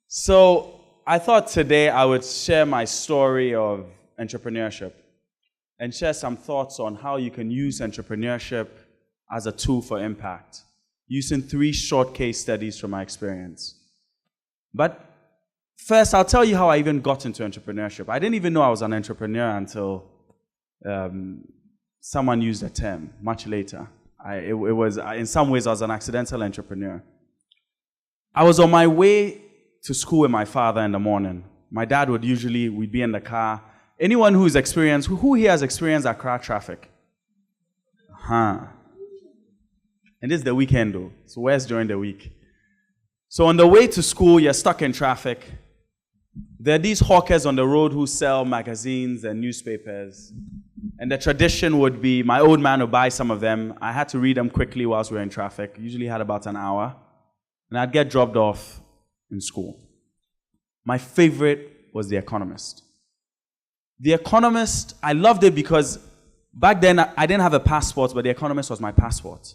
So I thought today I would share my story of entrepreneurship and share some thoughts on how you can use entrepreneurship as a tool for impact, using 3 short case studies from my experience. But first, I'll tell you how I even got into entrepreneurship. I didn't even know I was an entrepreneur until someone used the term much later. In some ways, I was an accidental entrepreneur. I was on my way to school with my father in the morning. My dad we'd be in the car. Anyone who here has experienced Accra traffic? And this is the weekend though, so where's during the week? So on the way to school, you're stuck in traffic. There are these hawkers on the road who sell magazines and newspapers. And the tradition would be, my old man would buy some of them. I had to read them quickly whilst we were in traffic. Usually had about an hour. And I'd get dropped off in school. My favorite was The Economist. The Economist, I loved it because back then I didn't have a passport, but The Economist was my passport.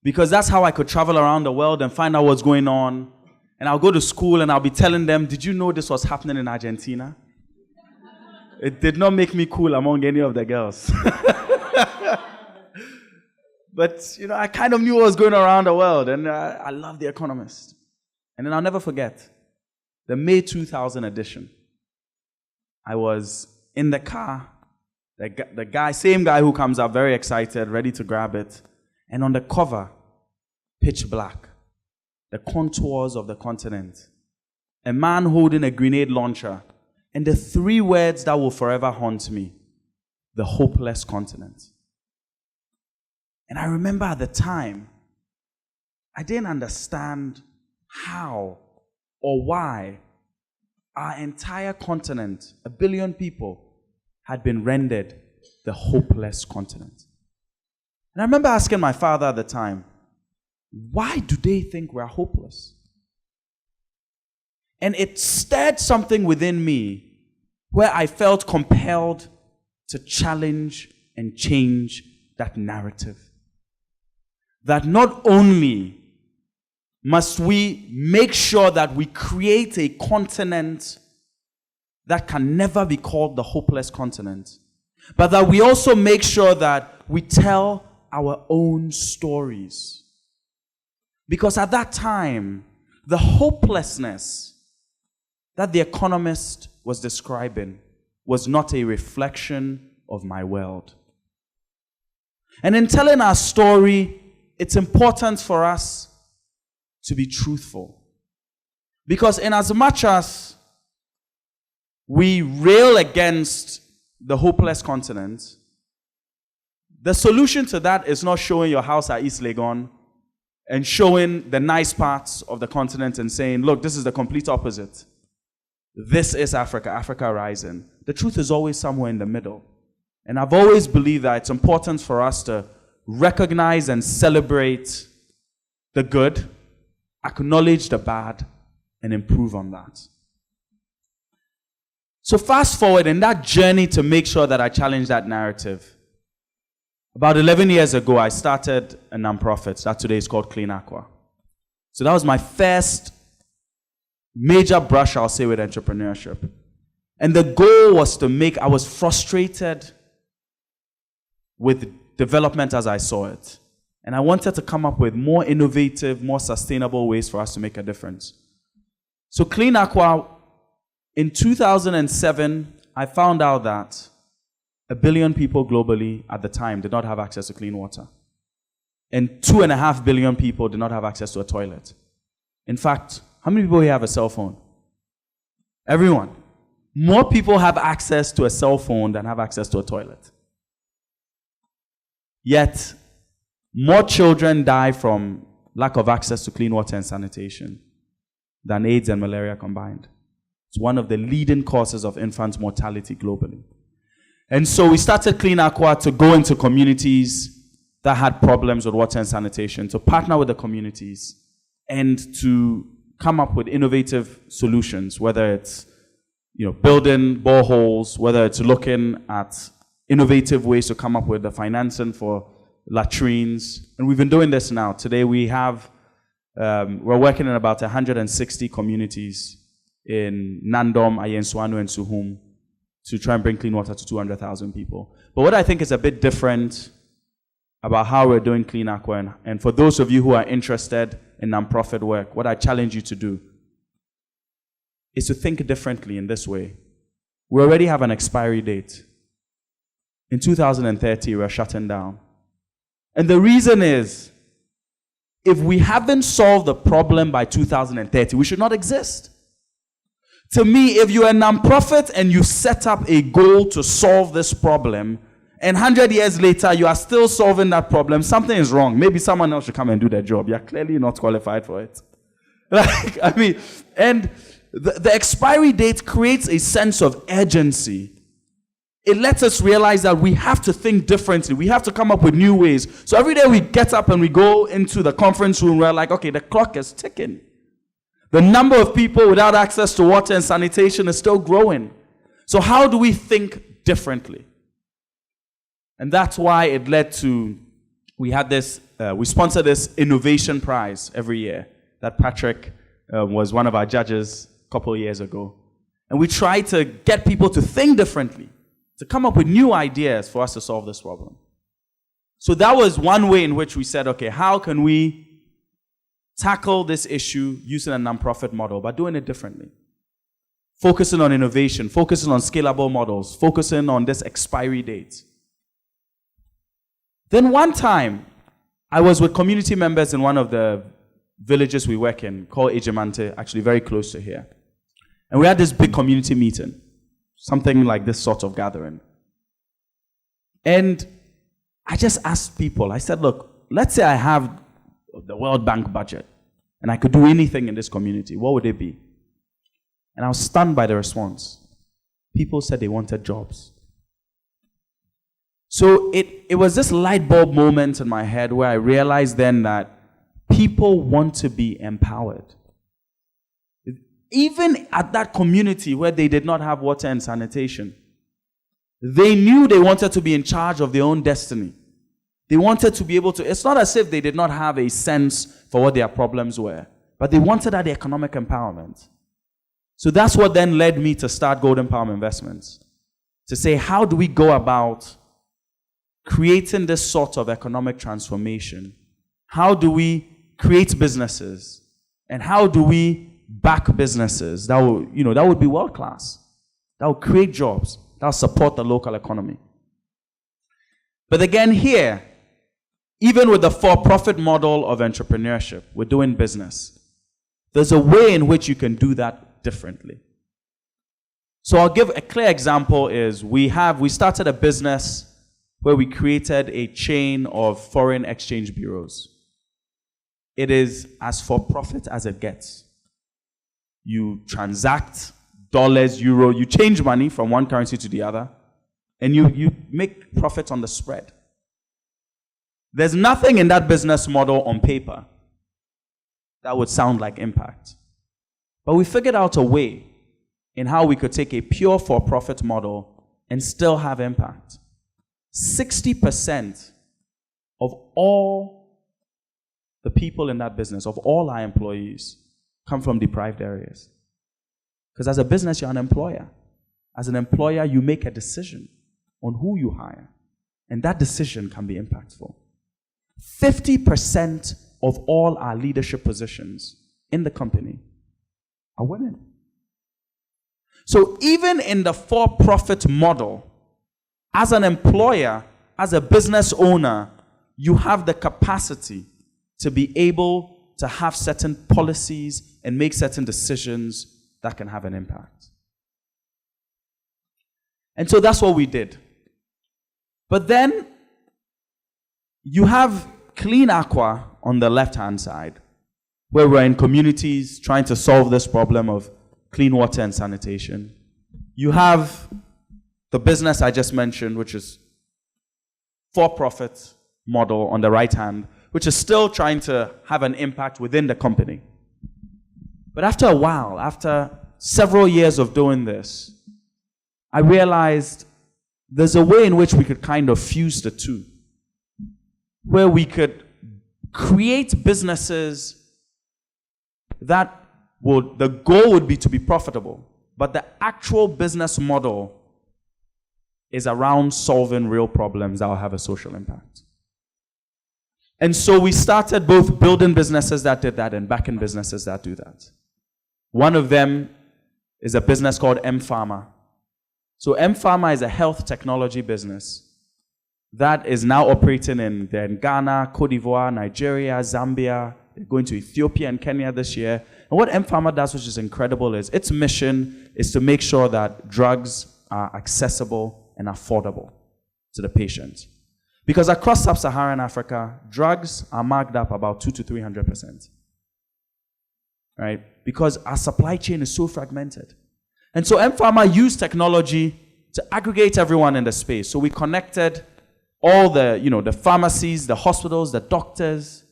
Because that's how I could travel around the world and find out what's going on. And I'll go to school and I'll be telling them, did you know this was happening in Argentina? It did not make me cool among any of the girls. But, I kind of knew what was going on around the world, and I love The Economist. And then I'll never forget, the May 2000 edition. I was in the car, same guy who comes up very excited, ready to grab it, and on the cover, pitch black, the contours of the continent, a man holding a grenade launcher, and the 3 words that will forever haunt me, the hopeless continent. And I remember at the time, I didn't understand how or why our entire continent, 1 billion people, had been rendered the hopeless continent. And I remember asking my father at the time, why do they think we're hopeless? And it stirred something within me where I felt compelled to challenge and change that narrative. That not only must we make sure that we create a continent that can never be called the hopeless continent, but that we also make sure that we tell our own stories. Because at that time, the hopelessness that The Economist was describing was not a reflection of my world. And in telling our story, it's important for us to be truthful. Because in as much as we rail against the hopeless continent, the solution to that is not showing your house at East Legon and showing the nice parts of the continent and saying, look, this is the complete opposite. This is Africa, Africa rising. The truth is always somewhere in the middle. And I've always believed that it's important for us to recognize and celebrate the good, acknowledge the bad, and improve on that. So fast forward in that journey to make sure that I challenge that narrative. About 11 years ago, I started a nonprofit that today is called cleanacwa. So that was my first major brush, I'll say, with entrepreneurship. And the goal was I was frustrated with development as I saw it. And I wanted to come up with more innovative, more sustainable ways for us to make a difference. So cleanacwa, in 2007, I found out that 1 billion people globally at the time did not have access to clean water. And 2.5 billion people did not have access to a toilet. In fact, how many people here have a cell phone? Everyone. More people have access to a cell phone than have access to a toilet. Yet, more children die from lack of access to clean water and sanitation than AIDS and malaria combined. It's one of the leading causes of infant mortality globally. And so we started cleanacwa to go into communities that had problems with water and sanitation, to partner with the communities and to come up with innovative solutions, whether it's building boreholes, whether it's looking at innovative ways to come up with the financing for latrines. And we've been doing this now. Today we have, we're working in about 160 communities in Nandom, Ayenswanu, and Suhum to try and bring clean water to 200,000 people. But what I think is a bit different about how we're doing Clean Aqua, and for those of you who are interested in nonprofit work, what I challenge you to do is to think differently in this way. We already have an expiry date. In 2030, we're shutting down. And the reason is, if we haven't solved the problem by 2030, we should not exist. To me, if you're a nonprofit and you set up a goal to solve this problem, and 100 years later, you are still solving that problem, something is wrong. Maybe someone else should come and do their job. You're clearly not qualified for it. And the expiry date creates a sense of urgency. It lets us realize that we have to think differently. We have to come up with new ways. So every day we get up and we go into the conference room, we're like, okay, the clock is ticking. The number of people without access to water and sanitation is still growing. So how do we think differently? And that's why it led to, we sponsor this innovation prize every year that Patrick was one of our judges a couple of years ago. And we try to get people to think differently, to come up with new ideas for us to solve this problem. So that was one way in which we said, okay, how can we tackle this issue using a nonprofit model, but doing it differently? Focusing on innovation, focusing on scalable models, focusing on this expiry date. Then one time, I was with community members in one of the villages we work in, called Ejimante, actually very close to here. And we had this big community meeting, something like this sort of gathering. And I just asked people, I said, look, let's say I have the World Bank budget, and I could do anything in this community, what would it be? And I was stunned by the response. People said they wanted jobs. So it was this light bulb moment in my head where I realized then that people want to be empowered. Even at that community where they did not have water and sanitation, they knew they wanted to be in charge of their own destiny. They wanted to be able to, it's not as if they did not have a sense for what their problems were, but they wanted that economic empowerment. So that's what then led me to start Golden Palm Investments, to say, how do we go about creating this sort of economic transformation? How do we create businesses? And how do we back businesses that would be world class, that would create jobs, that would support the local economy? But again, here, even with the for-profit model of entrepreneurship, we're doing business. There's a way in which you can do that differently. So I'll give a clear example is we started a business where we created a chain of foreign exchange bureaus. It is as for-profit as it gets. You transact dollars, euro, you change money from one currency to the other, and you make profit on the spread. There's nothing in that business model on paper that would sound like impact. But we figured out a way in how we could take a pure for-profit model and still have impact. 60% of all the people in that business, of all our employees, come from deprived areas. Because as a business, you're an employer. As an employer, you make a decision on who you hire. And that decision can be impactful. 50% of all our leadership positions in the company are women. So even in the for-profit model, as an employer, as a business owner, you have the capacity to be able to have certain policies and make certain decisions that can have an impact. And so that's what we did. But then you have Clean Aqua on the left-hand side, where we're in communities trying to solve this problem of clean water and sanitation. You have the business I just mentioned, which is for-profit model on the right hand, which is still trying to have an impact within the company. But after a while, after several years of doing this, I realized there's a way in which we could kind of fuse the two, where we could create businesses that the goal would be to be profitable, but the actual business model is around solving real problems that will have a social impact. And so we started both building businesses that did that and backing businesses that do that. One of them is a business called Pharma. So Pharma is a health technology business that is now operating in Ghana, Cote d'Ivoire, Nigeria, Zambia. They're going to Ethiopia and Kenya this year. And what Pharma does, which is incredible, is its mission is to make sure that drugs are accessible and affordable to the patient. Because across sub-Saharan Africa, drugs are marked up about 200 to 300%. Right? Because our supply chain is so fragmented. And so Pharma used technology to aggregate everyone in the space. So we connected all the pharmacies, the hospitals, the doctors,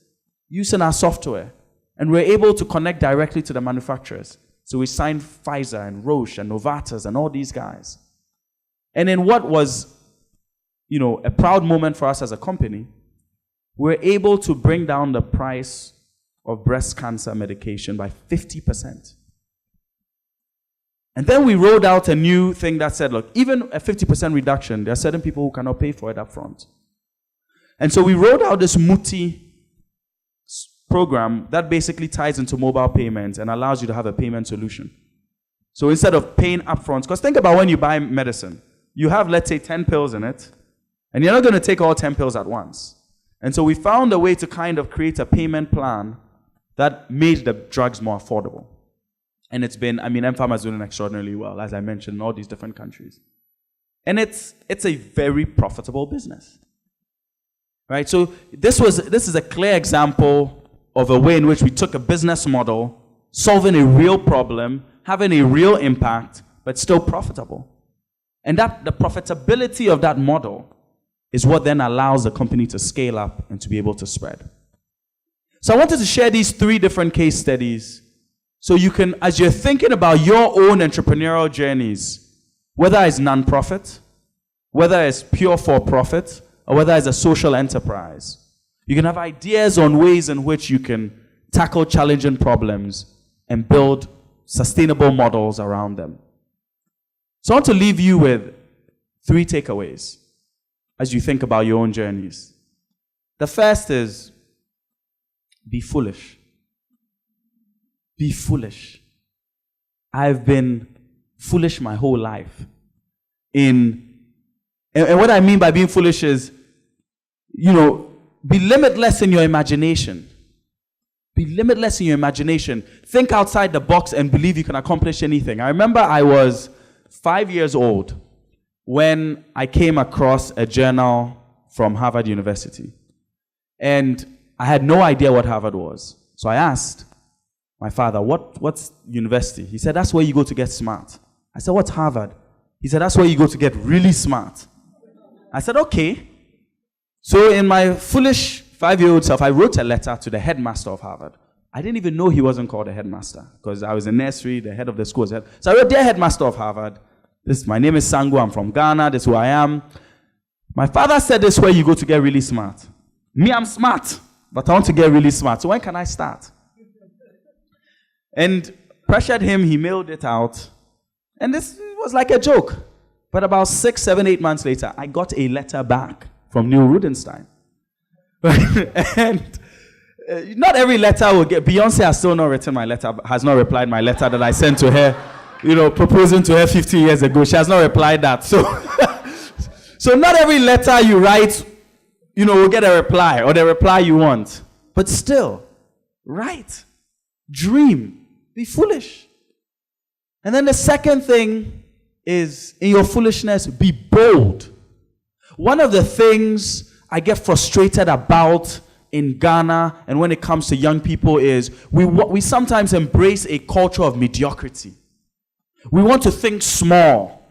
using our software. And we're able to connect directly to the manufacturers. So we signed Pfizer and Roche and Novartis and all these guys. And in what was, a proud moment for us as a company, we're able to bring down the price of breast cancer medication by 50%. And then we rolled out a new thing that said, look, even a 50% reduction, there are certain people who cannot pay for it up front. And so we rolled out this Muti program that basically ties into mobile payments and allows you to have a payment solution. So instead of paying upfront, because think about when you buy medicine, you have, let's say, 10 pills in it, and you're not going to take all 10 pills at once. And so we found a way to kind of create a payment plan that made the drugs more affordable. And it's been, Pharma is doing extraordinarily well, as I mentioned, in all these different countries. And it's a very profitable business. Right? So this is a clear example of a way in which we took a business model, solving a real problem, having a real impact, but still profitable. And that the profitability of that model is what then allows the company to scale up and to be able to spread. So I wanted to share these 3 different case studies so you can, as you're thinking about your own entrepreneurial journeys, whether it's nonprofit, whether it's pure for-profit, or whether it's a social enterprise, you can have ideas on ways in which you can tackle challenging problems and build sustainable models around them. So I want to leave you with 3 takeaways as you think about your own journeys. The first is, be foolish. Be foolish. I've been foolish my whole life. And what I mean by being foolish is, be limitless in your imagination. Be limitless in your imagination. Think outside the box and believe you can accomplish anything. I remember I was 5 years old when I came across a journal from Harvard University. And I had no idea what Harvard was. So I asked my father, what's university? He said, that's where you go to get smart. I said, what's Harvard? He said, that's where you go to get really smart. I said, okay. So in my foolish 5-year-old self, I wrote a letter to the headmaster of Harvard. I didn't even know he wasn't called a headmaster because I was in nursery, the head of the school was head. So I wrote, dear headmaster of Harvard, my name is Sangu, I'm from Ghana, this is who I am. My father said this is where you go to get really smart. Me, I'm smart, but I want to get really smart. So when can I start? And pressured him, he mailed it out. And this was like a joke. But about 6, 7, 8 months later, I got a letter back from Neil Rudenstein. And not every letter will get, Beyonce has still not written my letter, has not replied my letter that I sent to her, proposing to her 15 years ago. She has not replied that. So, so not every letter you write, will get a reply or the reply you want. But still, write, dream, be foolish. And then the second thing is, in your foolishness, be bold. One of the things I get frustrated about in Ghana and when it comes to young people is we sometimes embrace a culture of mediocrity. We want to think small.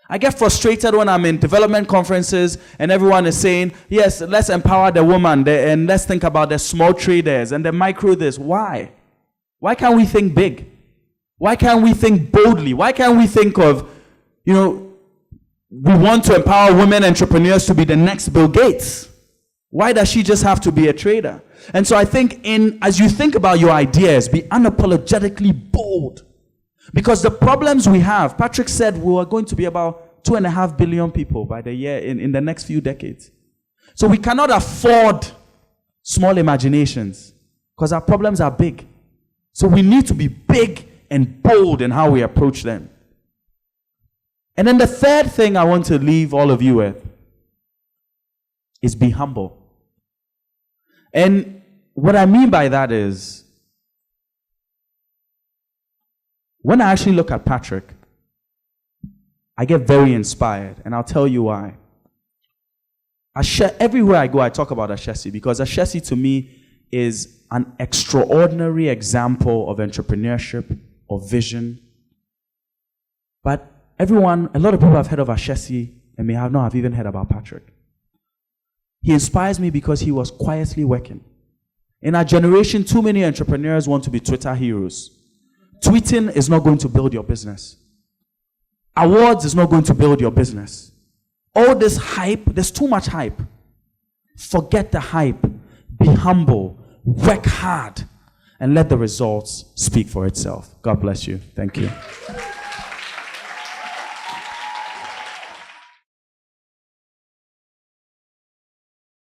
I get frustrated when I'm in development conferences and everyone is saying, yes, let's empower the woman and let's think about the small traders and the micro this. Why? Why can't we think big? Why can't we think boldly? Why can't we think of, we want to empower women entrepreneurs to be the next Bill Gates? Why does she just have to be a trader? And so I think as you think about your ideas, be unapologetically bold. Because the problems we have, Patrick said we are going to be about 2.5 billion people by the year in the next few decades. So we cannot afford small imaginations because our problems are big. So we need to be big and bold in how we approach them. And then the third thing I want to leave all of you with is be humble. And what I mean by that is, when I actually look at Patrick, I get very inspired, and I'll tell you why. Everywhere I go, I talk about Ashesi, because Ashesi to me is an extraordinary example of entrepreneurship, of vision. But a lot of people have heard of Ashesi and may not have even heard about Patrick. He inspires me because he was quietly working. In our generation, too many entrepreneurs want to be Twitter heroes. Tweeting is not going to build your business. Awards is not going to build your business. All this hype, there's too much hype. Forget the hype. Be humble. Work hard. And let the results speak for itself. God bless you. Thank you.